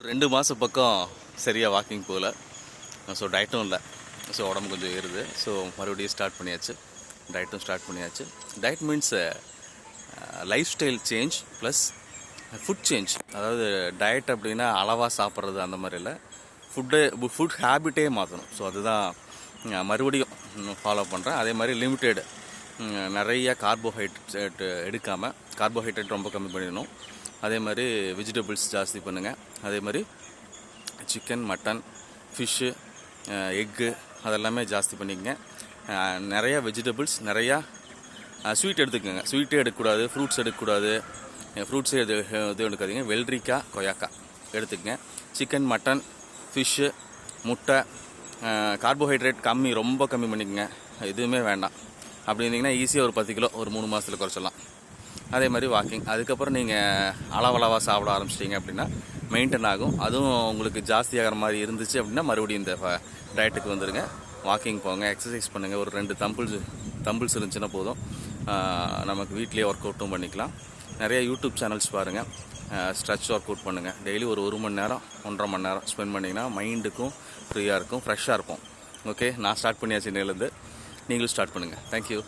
2 மாதம் பக்கம் சரியாக வாக்கிங் போகல. ஸோ டயட்டும் இல்லை. ஸோ உடம்பு கொஞ்சம் ஏறுது. ஸோ மறுபடியும் ஸ்டார்ட் பண்ணியாச்சு. டயட்டும் ஸ்டார்ட் பண்ணியாச்சு. Diet means life style change plus food change. அதாவது டயட் அப்படின்னா அளவாக சாப்பிட்றது அந்த மாதிரி இல்லை, ஃபுட் ஹேபிட்டே மாற்றணும். ஸோ அதுதான் மறுபடியும் ஃபாலோ பண்ணுறேன். அதே மாதிரி லிமிட்டெடு, நிறைய கார்போஹைட்ரேட் எடுக்காமல், கார்போஹைட்ரேட் ரொம்ப கம்மி பண்ணிடணும். அதே மாதிரி வெஜிடபிள்ஸ் ஜாஸ்தி பண்ணுங்கள். அதே மாதிரி சிக்கன், மட்டன், ஃபிஷ்ஷு, எக்கு அதெல்லாமே ஜாஸ்தி பண்ணிக்கங்க. நிறையா வெஜிடபிள்ஸ், நிறையா ஸ்வீட் எடுத்துக்கோங்க. ஸ்வீட்டே எடுக்கக்கூடாது, ஃப்ரூட்ஸ் எடுக்கக்கூடாது. ஃப்ரூட்ஸே இது எடுக்காதீங்க. வெள்ளரிக்காய், கொய்யாக்காய் எடுத்துக்கங்க. சிக்கன், மட்டன், ஃபிஷ்ஷு, முட்டை, கார்போஹைட்ரேட் கம்மி, ரொம்ப கம்மி பண்ணிக்கங்க. எதுவுமே வேண்டாம். அப்படி இருந்தீங்கன்னா ஈஸியாக ஒரு 10 கிலோ ஒரு 3 மாதத்தில் குறைச்சிடலாம். அதே மாதிரி வாக்கிங். அதுக்கப்புறம் நீங்கள் அளவளவாக சாப்பிட ஆரம்பிச்சிட்டிங்க அப்படின்னா மெயின்டைன் ஆகும். அதுவும் உங்களுக்கு ஜாஸ்தியாகிற மாதிரி இருந்துச்சு அப்படின்னா மறுபடியும் இந்த டயட்டுக்கு வந்துடுங்க. வாக்கிங் போங்க, எக்ஸசைஸ் பண்ணுங்கள். ஒரு 2 தம்பிள்ஸ் இருந்துச்சுன்னா போதும். நமக்கு வீட்லேயே ஒர்க் அவுட்டும் பண்ணிக்கலாம். நிறைய யூடியூப் சேனல்ஸ் பாருங்கள். ஸ்ட்ரெச் ஒர்க் அவுட் பண்ணுங்கள். டெய்லி ஒரு 1 மணி நேரம் 1.5 மணி நேரம் ஸ்பெண்ட் பண்ணிங்கன்னா மைண்டுக்கும் ஃப்ரீயாக இருக்கும், ஃப்ரெஷ்ஷாக இருக்கும். ஓகே, நான் ஸ்டார்ட் பண்ணியாச்சு. இன்னையிலேருந்து நீங்களும் ஸ்டார்ட் பண்ணுங்கள். தேங்க்யூ.